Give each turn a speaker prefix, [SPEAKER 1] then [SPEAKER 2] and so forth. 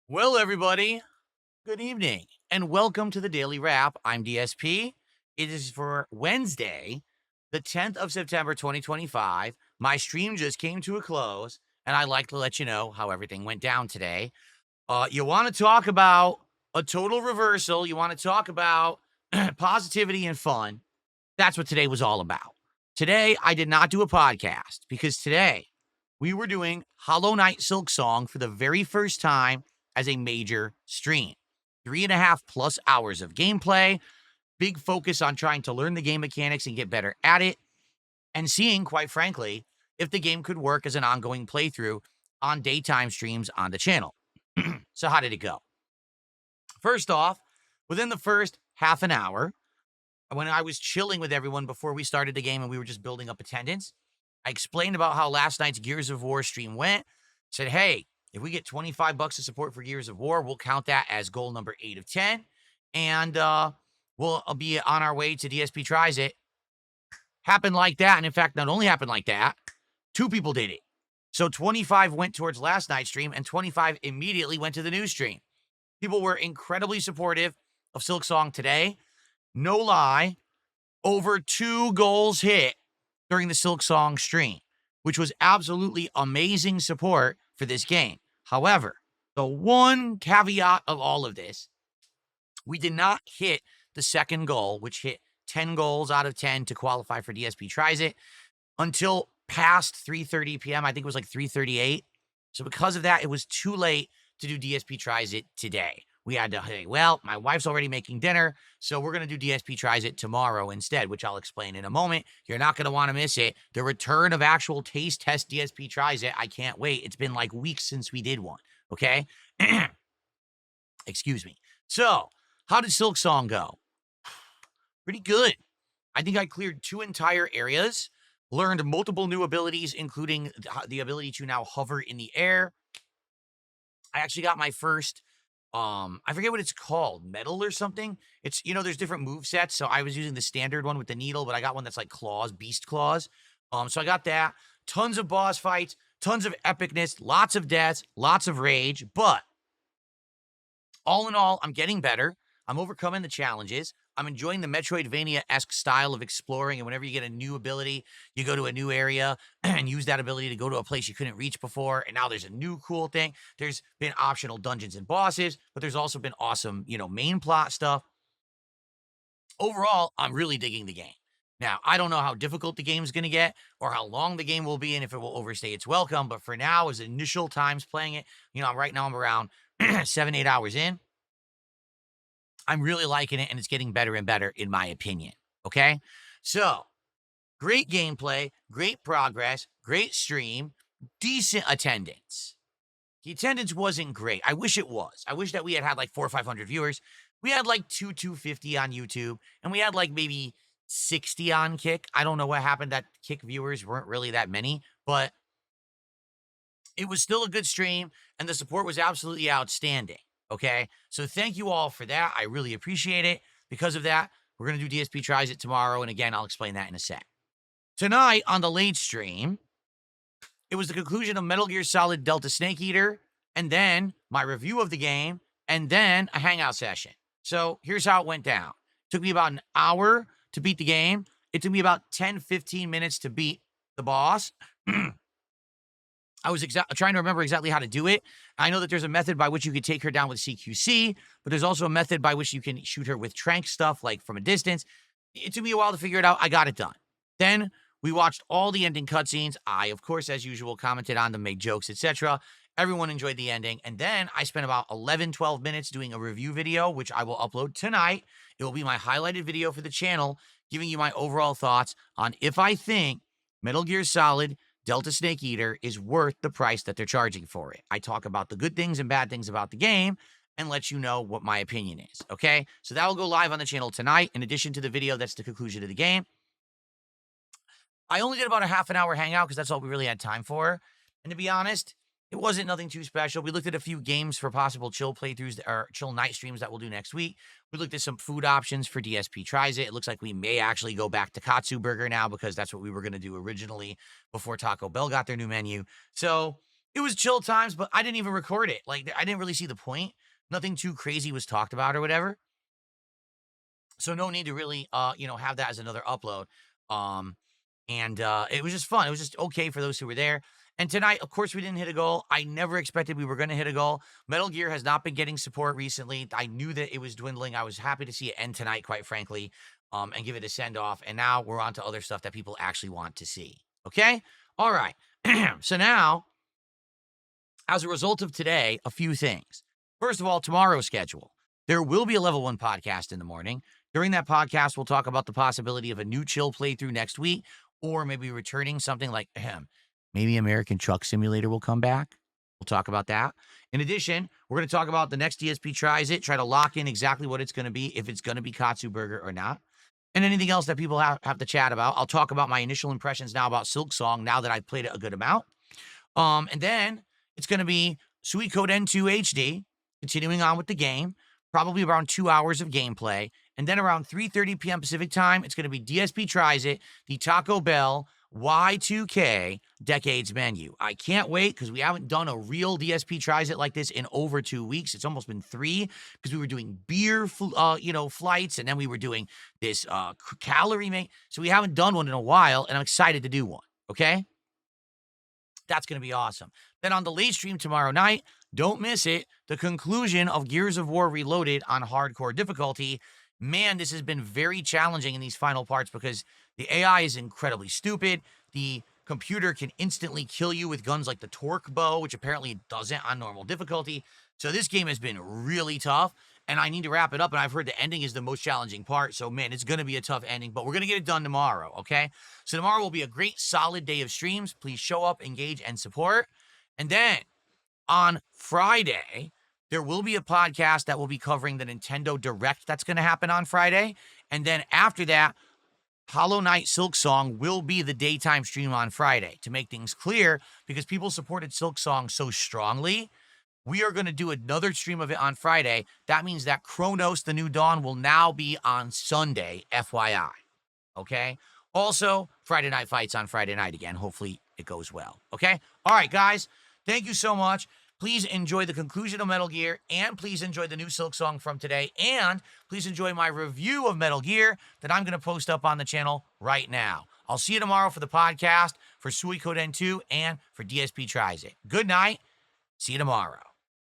[SPEAKER 1] Well, everybody, good evening and welcome to the Daily Wrap. I'm DSP. It is for Wednesday, the 10th of September, 2025. My stream just came to a close, and I'd like to let you know how everything went down today. You want to talk about a total reversal, you want to talk about positivity and fun. That's what today was all about. Today, I did not do a podcast because today we were doing Hollow Knight Silksong for the very first time as a major stream. 3.5+ hours of gameplay, big focus on trying to learn the game mechanics and get better at it, and seeing, quite frankly, if the game could work as an ongoing playthrough on daytime streams on the channel. So, how did it go? First off, within the first half an hour, when I was chilling with everyone before we started the game and we were just building up attendance, I explained about how last night's Gears of War stream went. Said, hey, if we get $25 of support for Gears of War, we'll count that as goal number 8 of 10. And we'll be on our way to DSP Tries It. Happened like that. And in fact, not only happened like that, 2 people did it. So 25 went towards last night's stream and 25 immediately went to the new stream. People were incredibly supportive of Silksong today. No lie, over 2 goals hit during the Silksong stream, which was absolutely amazing support for this game. However, the one caveat of all of this, we did not hit the second goal, which hit 10 goals out of 10 to qualify for DSP Tries It, until past 3:30 p.m. I think it was like 3:38. So because of that, it was too late to do DSP Tries It today. We had to say, well, my wife's already making dinner, so we're going to do DSP Tries It tomorrow instead, which I'll explain in a moment. You're not going to want to miss it. The return of actual taste test DSP Tries It. I can't wait. It's been like weeks since we did one. Okay. Excuse me. So, how did Silksong go? Pretty good. I think I cleared 2 entire areas, learned multiple new abilities, including the ability to now hover in the air. I actually got my first I forget what it's called, metal or something. It's, there's different move sets. So I was using the standard one with the needle, but I got one that's like claws, beast claws. So I got that. Tons of boss fights, tons of epicness, lots of deaths, lots of rage. But all in all, I'm getting better. I'm overcoming the challenges. I'm enjoying the Metroidvania-esque style of exploring. And whenever you get a new ability, you go to a new area and use that ability to go to a place you couldn't reach before. And now there's a new cool thing. There's been optional dungeons and bosses, but there's also been awesome, main plot stuff. Overall, I'm really digging the game. Now, I don't know how difficult the game's going to get or how long the game will be and if it will overstay its welcome. But for now, as initial times playing it, right now I'm around 7, 8 hours in. I'm really liking it, and it's getting better and better, in my opinion. Okay? So, great gameplay, great progress, great stream, decent attendance. The attendance wasn't great. I wish it was. I wish that we had like 400 or 500 viewers. We had like 250 on YouTube, and we had like maybe 60 on Kick. I don't know what happened. That Kick viewers weren't really that many, but it was still a good stream, and the support was absolutely outstanding. Okay. So thank you all for that. I really appreciate it. Because of that, we're going to do DSP Tries It tomorrow. And again, I'll explain that in a sec. Tonight on the late stream, it was the conclusion of Metal Gear Solid Delta Snake Eater, and then my review of the game, and then a hangout session. So here's how it went down. It took me about an hour to beat the game. It took me about 10, 15 minutes to beat the boss. I was trying to remember exactly how to do it. I know that there's a method by which you could take her down with CQC, but there's also a method by which you can shoot her with trank stuff, like from a distance. It took me a while to figure it out. I got it done. Then we watched all the ending cutscenes. I, of course, as usual, commented on them, made jokes, etc. Everyone enjoyed the ending. And then I spent about 11, 12 minutes doing a review video, which I will upload tonight. It will be my highlighted video for the channel, giving you my overall thoughts on if I think Metal Gear Solid Delta Snake Eater is worth the price that they're charging for it. I talk about the good things and bad things about the game and let you know what my opinion is, okay? So that will go live on the channel tonight, in addition to the video that's the conclusion of the game. I only did about a half an hour hangout because that's all we really had time for. And to be honest, it wasn't nothing too special. We looked at a few games for possible chill playthroughs or chill night streams that we'll do next week. We looked at some food options for DSP Tries It. It looks like we may actually go back to Katsu Burger now because that's what we were going to do originally before Taco Bell got their new menu. So It was chill times, but I didn't even record it. Like, I didn't really see the point. Nothing too crazy was talked about or whatever. So no need to really, have that as another upload. Um, and it was just fun. It was just okay for those who were there. And tonight, of course, we didn't hit a goal. I never expected we were going to hit a goal. Metal Gear has not been getting support recently. I knew that it was dwindling. I was happy to see it end tonight, quite frankly, and give it a send off. And now we're on to other stuff that people actually want to see. Okay? All right. So now, as a result of today, a few things. First of all, tomorrow's schedule. There will be a level 1 podcast in the morning. During that podcast, we'll talk about the possibility of a new chill playthrough next week, or maybe returning something like, maybe American Truck Simulator will come back. We'll talk about that. In addition, we're going to talk about the next DSP tries it, try to lock in exactly what it's going to be, if it's going to be Katsu Burger or not, and anything else that people have to chat about. I'll talk about my initial impressions now about Silksong, now that I've played it a good amount. And then it's going to be Suikoden 2 HD, continuing on with the game, probably around 2 hours of gameplay. And then around 3:30 p.m. Pacific time, it's going to be DSP Tries It, the Taco Bell Y2K Decades menu. I can't wait because we haven't done a real DSP Tries It like this in over 2 weeks. It's almost been 3 because we were doing beer, flights, and then we were doing this calorie make. So we haven't done one in a while, and I'm excited to do one. Okay? That's going to be awesome. Then on the late stream tomorrow night, don't miss it, the conclusion of Gears of War Reloaded on hardcore difficulty. Man, this has been very challenging in these final parts because the AI is incredibly stupid. The computer can instantly kill you with guns like the torque bow, which apparently it doesn't on normal difficulty. So this game has been really tough, and I need to wrap it up, and I've heard the ending is the most challenging part. So, man, it's going to be a tough ending, but we're going to get it done tomorrow, okay? So tomorrow will be a great, solid day of streams. Please show up, engage, and support. And then on Friday, there will be a podcast that will be covering the Nintendo Direct that's going to happen on Friday. And then after that, Hollow Knight Silksong will be the daytime stream on Friday. To make things clear, because people supported Silksong so strongly, we are going to do another stream of it on Friday. That means that Chronos, The New Dawn, will now be on Sunday, FYI. Okay? Also, Friday Night Fights on Friday night again. Hopefully it goes well. Okay? All right, guys. Thank you so much. Please enjoy the conclusion of Metal Gear, and please enjoy the new Silksong from today, and please enjoy my review of Metal Gear that I'm going to post up on the channel right now. I'll see you tomorrow for the podcast, for Suikoden 2, and for DSP Tries It. Good night. See you tomorrow.